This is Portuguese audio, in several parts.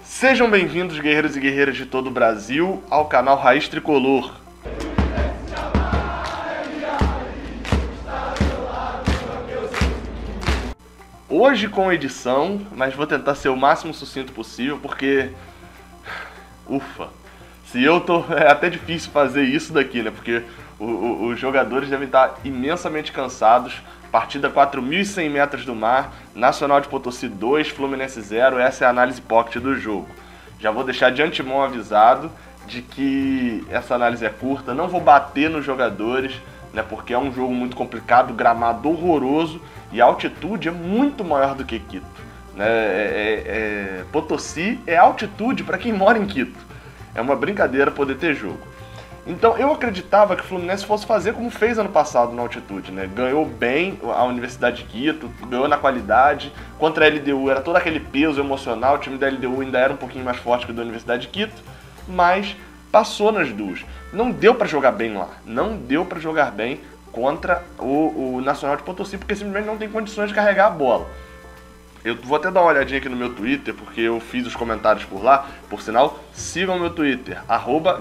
Sejam bem-vindos, guerreiros e guerreiras de todo o Brasil, ao canal Raiz Tricolor. Hoje com edição, mas vou tentar ser o máximo sucinto possível, porque... Se eu tô... É até difícil fazer isso daqui, né? Porque os jogadores devem estar imensamente cansados. Partida 4.100 metros do mar, Nacional de Potosí 2, Fluminense 0, essa é a análise pocket do jogo. Já vou deixar de antemão avisado de que essa análise é curta, não vou bater nos jogadores, né, porque é um jogo muito complicado, gramado horroroso e a altitude é muito maior do que Quito. Né? Potosí é altitude para quem mora em Quito. É uma brincadeira poder ter jogo. Então eu acreditava que o Fluminense fosse fazer como fez ano passado na altitude, né? Ganhou bem a Universidade de Quito, ganhou na qualidade. Contra a LDU era todo aquele peso emocional, o time da LDU ainda era um pouquinho mais forte que o da Universidade de Quito, mas passou nas duas. Não deu para jogar bem lá, não deu para jogar bem contra o Nacional de Potosí, porque simplesmente não tem condições de carregar a bola. Eu vou até dar uma olhadinha aqui no meu Twitter, porque eu fiz os comentários por lá. Por sinal, sigam o meu Twitter,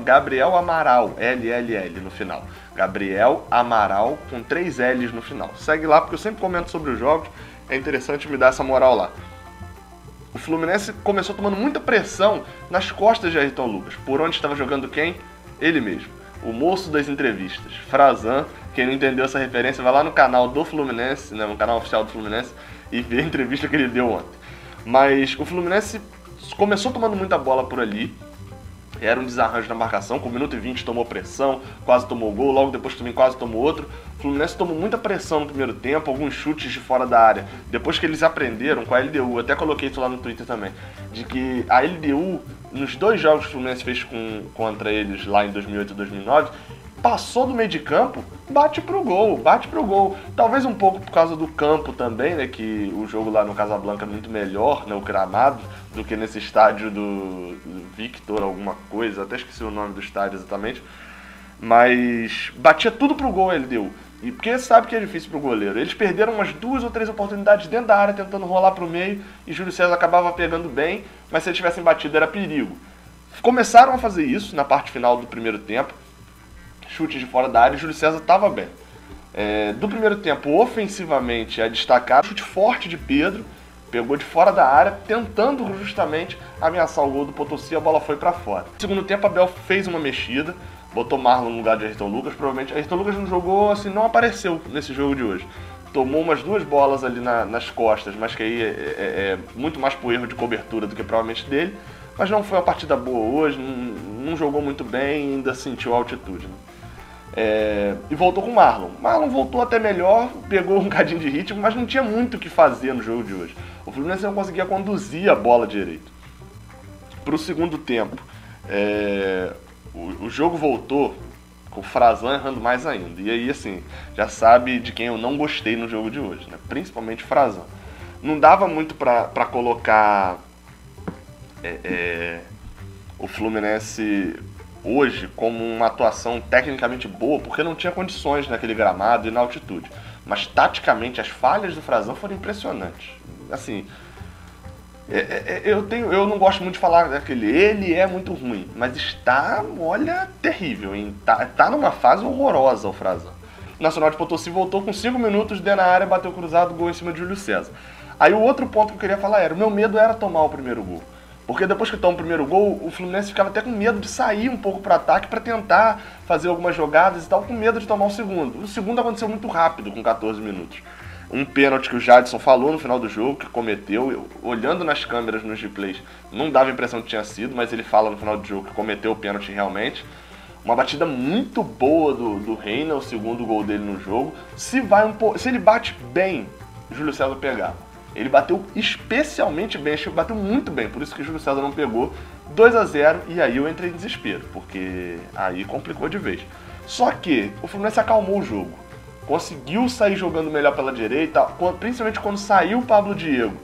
@GabrielAmaral, LLL no final. Gabriel Amaral com 3 L's no final. Segue lá, porque eu sempre comento sobre os jogos. É interessante me dar essa moral lá. O Fluminense começou tomando muita pressão nas costas de Ayrton Lucas. Por onde estava jogando quem? Ele mesmo. O moço das entrevistas, Frazan. Quem não entendeu essa referência, vai lá no canal do Fluminense, né, no canal oficial do Fluminense, e ver a entrevista que ele deu ontem. Mas o Fluminense começou tomando muita bola por ali. Era um desarranjo na marcação, com 1 minuto e 20 tomou pressão, quase tomou gol, logo depois também quase tomou outro. O Fluminense tomou muita pressão no primeiro tempo, alguns chutes de fora da área. Depois que eles aprenderam com a LDU, até coloquei isso lá no Twitter também, de que a LDU, nos 2 jogos que o Fluminense fez contra eles lá em 2008 e 2009, passou do meio de campo, bate pro gol. Talvez um pouco por causa do campo também, né, que o jogo lá no Casablanca é muito melhor, né, o gramado, do que nesse estádio do Victor alguma coisa, até esqueci o nome do estádio exatamente, mas batia tudo pro gol a LDU, e porque sabe que é difícil pro goleiro. Eles perderam umas 2 ou 3 oportunidades dentro da área, tentando rolar pro meio, e Júlio César acabava pegando bem, mas se eles tivessem batido era perigo. Começaram a fazer isso na parte final do primeiro tempo, chute de fora da área, e Júlio César estava bem. Do primeiro tempo, ofensivamente, a destacar, chute forte de Pedro, pegou de fora da área, tentando justamente ameaçar o gol do Potosí, a bola foi para fora. No segundo tempo, Abel fez uma mexida, botou Marlon no lugar de Ayrton Lucas, provavelmente Ayrton Lucas não jogou, assim, não apareceu nesse jogo de hoje. Tomou umas 2 bolas ali nas costas, mas que aí é muito mais por erro de cobertura do que provavelmente dele, mas não foi uma partida boa hoje, não jogou muito bem, ainda sentiu a altitude, né? E voltou com o Marlon. Marlon voltou até melhor, pegou um cadinho de ritmo, mas não tinha muito o que fazer no jogo de hoje. O Fluminense não conseguia conduzir a bola direito. Para o segundo tempo, o jogo voltou com o Frazan errando mais ainda. E aí, assim, já sabe de quem eu não gostei no jogo de hoje, né? Principalmente o Frazan. Não dava muito para colocar o Fluminense hoje como uma atuação tecnicamente boa, porque não tinha condições naquele gramado e na altitude. Mas taticamente as falhas do Frazan foram impressionantes. Assim, eu não gosto muito de falar daquele, ele é muito ruim, mas está, olha, terrível, hein? Tá numa fase horrorosa o Frazan. O Nacional de Potosí voltou com 5 minutos dentro da área, bateu cruzado, gol em cima de Júlio César. Aí o outro ponto que eu queria falar o meu medo era tomar o primeiro gol. Porque depois que toma o primeiro gol, o Fluminense ficava até com medo de sair um pouco para ataque para tentar fazer algumas jogadas e tal, com medo de tomar o segundo. O segundo aconteceu muito rápido, com 14 minutos. Um pênalti que o Jadson falou no final do jogo, que cometeu, olhando nas câmeras nos replays, não dava a impressão que tinha sido, mas ele fala no final do jogo que cometeu o pênalti realmente. Uma batida muito boa do Reina, o segundo gol dele no jogo. Se ele bate bem, Júlio César pegava. Ele bateu especialmente bem, bateu muito bem, por isso que o Júlio César não pegou. 2-0, e aí eu entrei em desespero, porque aí complicou de vez. Só que o Fluminense acalmou o jogo, conseguiu sair jogando melhor pela direita, principalmente quando saiu o Pablo Diego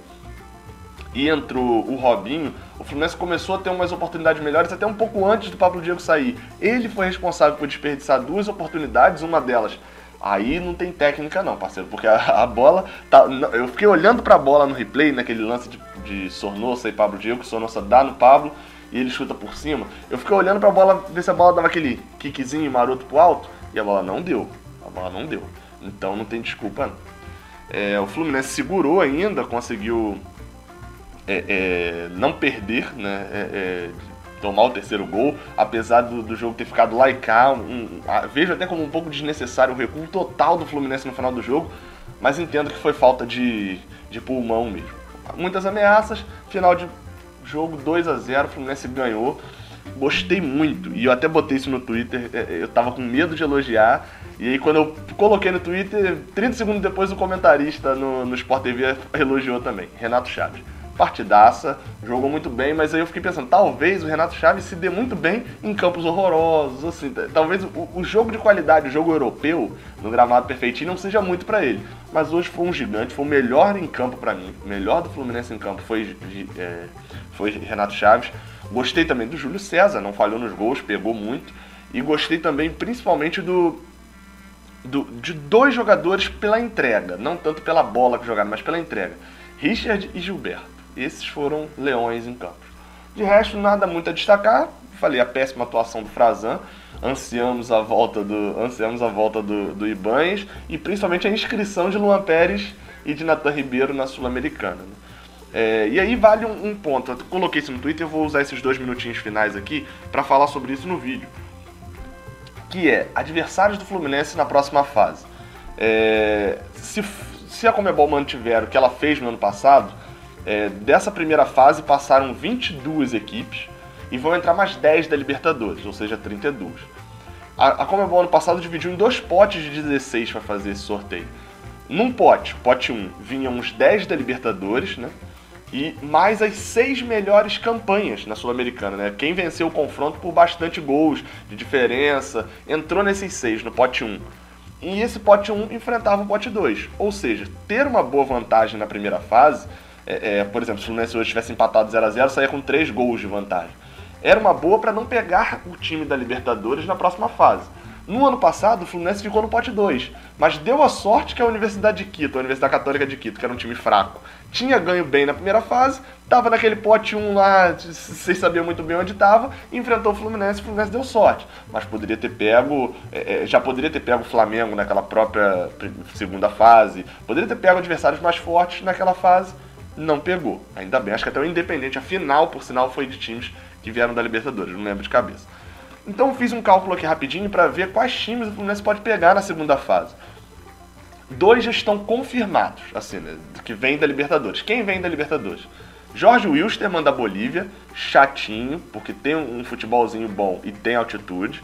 e entrou o Robinho, o Fluminense começou a ter umas oportunidades melhores até um pouco antes do Pablo Diego sair. Ele foi responsável por desperdiçar 2 oportunidades, uma delas Aí não tem técnica não, parceiro, porque a bola... Eu fiquei olhando pra bola no replay, naquele lance de Sornosa e Pablo Diego, que Sornosa dá no Pablo e ele chuta por cima. Eu fiquei olhando pra bola, ver se a bola dava aquele kickzinho maroto pro alto, e a bola não deu. Então não tem desculpa não. O Fluminense segurou ainda, conseguiu não perder, né? Tomar o terceiro gol, apesar do jogo ter ficado lá e cá. Vejo até como um pouco desnecessário o recuo total do Fluminense no final do jogo, mas entendo que foi falta de pulmão mesmo. Muitas ameaças, final de jogo 2-0, o Fluminense ganhou. Gostei muito, e eu até botei isso no Twitter, eu tava com medo de elogiar, e aí quando eu coloquei no Twitter, 30 segundos depois o comentarista no Sport TV elogiou também, Renato Chaves. Partidaça, jogou muito bem, mas aí eu fiquei pensando, talvez o Renato Chaves se dê muito bem em campos horrorosos, assim, talvez o jogo de qualidade, o jogo europeu, no gramado perfeitinho, não seja muito pra ele, mas hoje foi um gigante, foi o melhor em campo pra mim, o melhor do Fluminense em campo foi Renato Chaves. Gostei também do Júlio César, não falhou nos gols, pegou muito, e gostei também principalmente de dois jogadores pela entrega, não tanto pela bola que jogaram, mas pela entrega, Richard e Gilberto. Esses foram leões em campo. De resto, nada muito a destacar. Falei, a péssima atuação do Frazan. Ansiamos a volta do Ibanez e principalmente a inscrição de Luan Pérez e de Nathan Ribeiro na Sul-Americana. E aí vale um ponto. Eu coloquei isso no Twitter, eu vou usar esses 2 minutinhos finais aqui para falar sobre isso no vídeo. Que é adversários do Fluminense na próxima fase. Se a Conmebol mantiver o que ela fez no ano passado, dessa primeira fase passaram 22 equipes e vão entrar mais 10 da Libertadores, ou seja, 32. A Conmebol ano passado dividiu em 2 potes de 16 para fazer esse sorteio. Num pote 1, vinham os 10 da Libertadores, né? E mais as 6 melhores campanhas na Sul-Americana, né? Quem venceu o confronto por bastante gols de diferença entrou nesses 6 no pote 1. E esse pote 1 enfrentava o pote 2. Ou seja, ter uma boa vantagem na primeira fase, por exemplo, se o Fluminense hoje tivesse empatado 0-0, saía com 3 gols de vantagem. Era uma boa para não pegar o time da Libertadores na próxima fase. No ano passado, o Fluminense ficou no pote 2, mas deu a sorte que a Universidade de Quito, a Universidade Católica de Quito, que era um time fraco, tinha ganho bem na primeira fase, estava naquele pote 1 lá, vocês sabiam muito bem onde estava, enfrentou o Fluminense deu sorte. Mas poderia ter pego, já poderia ter pego o Flamengo naquela própria segunda fase, poderia ter pego adversários mais fortes naquela fase, não pegou. Ainda bem, acho que até o Independente, a final, por sinal, foi de times que vieram da Libertadores, não lembro de cabeça. Então eu fiz um cálculo aqui rapidinho para ver quais times o Fluminense pode pegar na segunda fase. 2 já estão confirmados, assim, né, que vem da Libertadores. Quem vem da Libertadores? Jorge Wilstermann da Bolívia, chatinho, porque tem um futebolzinho bom e tem altitude.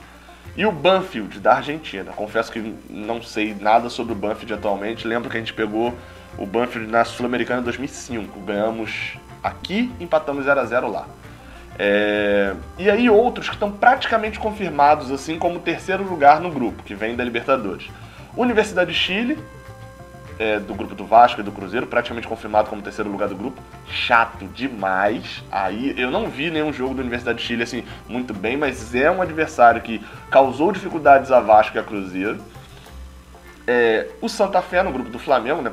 E o Banfield da Argentina. Confesso que não sei nada sobre o Banfield atualmente. Lembro que a gente pegou o Banfield na Sul-Americana em 2005. Ganhamos aqui, empatamos 0-0 lá. E aí outros que estão praticamente confirmados, assim como o terceiro lugar no grupo, que vem da Libertadores. Universidade de Chile, do grupo do Vasco e do Cruzeiro, praticamente confirmado como terceiro lugar do grupo. Chato demais. Aí eu não vi nenhum jogo da Universidade de Chile assim muito bem, mas é um adversário que causou dificuldades a Vasco e a Cruzeiro. O Santa Fé no grupo do Flamengo, né?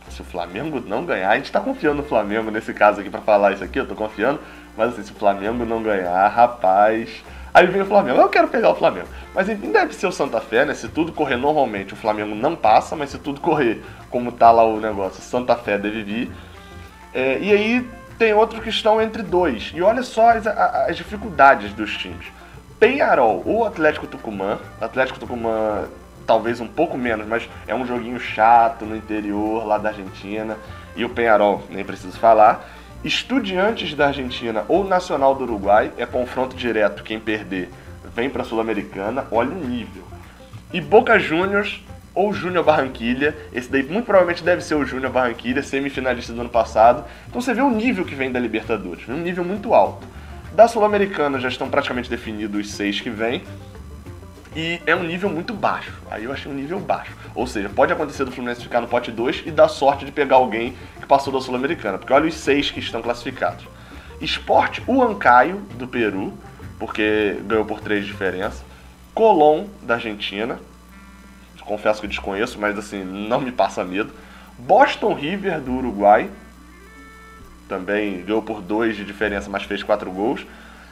Se o Flamengo não ganhar, a gente tá confiando no Flamengo nesse caso aqui pra falar isso aqui, eu tô confiando, mas assim, se o Flamengo não ganhar, rapaz... Aí vem o Flamengo, eu quero pegar o Flamengo. Mas enfim, deve ser o Santa Fé, né? Se tudo correr normalmente, o Flamengo não passa, mas se tudo correr como tá lá o negócio, Santa Fé deve vir. E aí tem outros que estão entre 2. E olha só as dificuldades dos times. Penharol ou Atlético Tucumã talvez um pouco menos, mas é um joguinho chato no interior lá da Argentina. E o Penharol, nem preciso falar. Estudiantes da Argentina ou Nacional do Uruguai, é confronto direto, quem perder vem para a Sul-Americana, olha o nível. E Boca Juniors ou Júnior Barranquilla, esse daí muito provavelmente deve ser o Júnior Barranquilla, semifinalista do ano passado. Então você vê o nível que vem da Libertadores, um nível muito alto. Da Sul-Americana já estão praticamente definidos os 6 que vêm. E é um nível muito baixo. Aí eu achei um nível baixo. Ou seja, pode acontecer do Fluminense ficar no pote 2 e dar sorte de pegar alguém que passou da Sul-Americana. Porque olha os 6 que estão classificados. Sport Huancayo, do Peru, porque ganhou por 3 de diferença. Colón, da Argentina. Confesso que desconheço, mas assim, não me passa medo. Boston River, do Uruguai. também ganhou por 2 de diferença, mas fez 4 gols.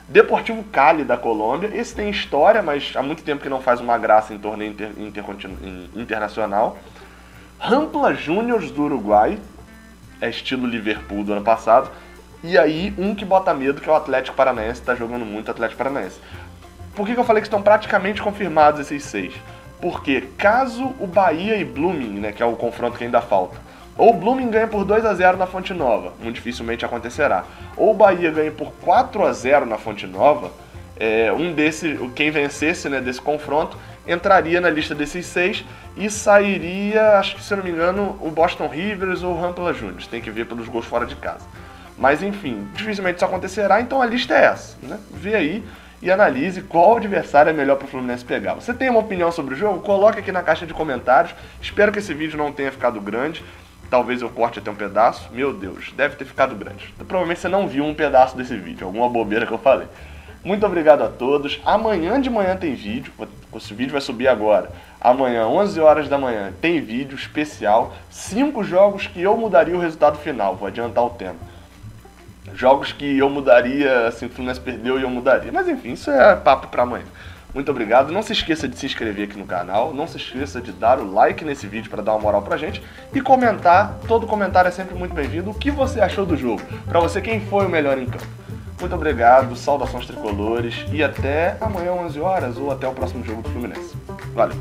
Deportivo Cali da Colômbia, esse tem história, mas há muito tempo que não faz uma graça em torneio internacional. Rampla Juniors do Uruguai, é estilo Liverpool do ano passado. E aí, um que bota medo, que é o Atlético Paranaense, está jogando muito o Atlético Paranaense. Por que eu falei que estão praticamente confirmados esses 6? Porque caso o Bahia e Blooming, né, que é o confronto que ainda falta, ou o Blooming ganha por 2-0 na Fonte Nova, muito dificilmente acontecerá, ou o Bahia ganha por 4-0 na Fonte Nova, quem vencesse, né, desse confronto entraria na lista desses 6 e sairia, acho que se eu não me engano, o Boston Rivers ou o Rampla Juniors, tem que ver pelos gols fora de casa. Mas enfim, dificilmente isso acontecerá, então a lista é essa, né? Vê aí e analise qual adversário é melhor para o Fluminense pegar. Você tem uma opinião sobre o jogo? Coloque aqui na caixa de comentários. Espero que esse vídeo não tenha ficado grande. Talvez eu corte até um pedaço. Meu Deus, deve ter ficado grande. Então, provavelmente você não viu um pedaço desse vídeo, alguma bobeira que eu falei. Muito obrigado a todos. Amanhã de manhã tem vídeo. Esse vídeo vai subir agora. Amanhã, 11 horas da manhã, tem vídeo especial. 5 jogos que eu mudaria o resultado final. Vou adiantar o tema. Jogos que eu mudaria, assim, o Fluminense perdeu e eu mudaria. Mas enfim, isso é papo pra amanhã. Muito obrigado. Não se esqueça de se inscrever aqui no canal. Não se esqueça de dar o like nesse vídeo para dar uma moral pra gente. E comentar. Todo comentário é sempre muito bem-vindo. O que você achou do jogo? Pra você, quem foi o melhor em campo? Muito obrigado. Saudações tricolores. E até amanhã, 11 horas, ou até o próximo jogo do Fluminense. Valeu.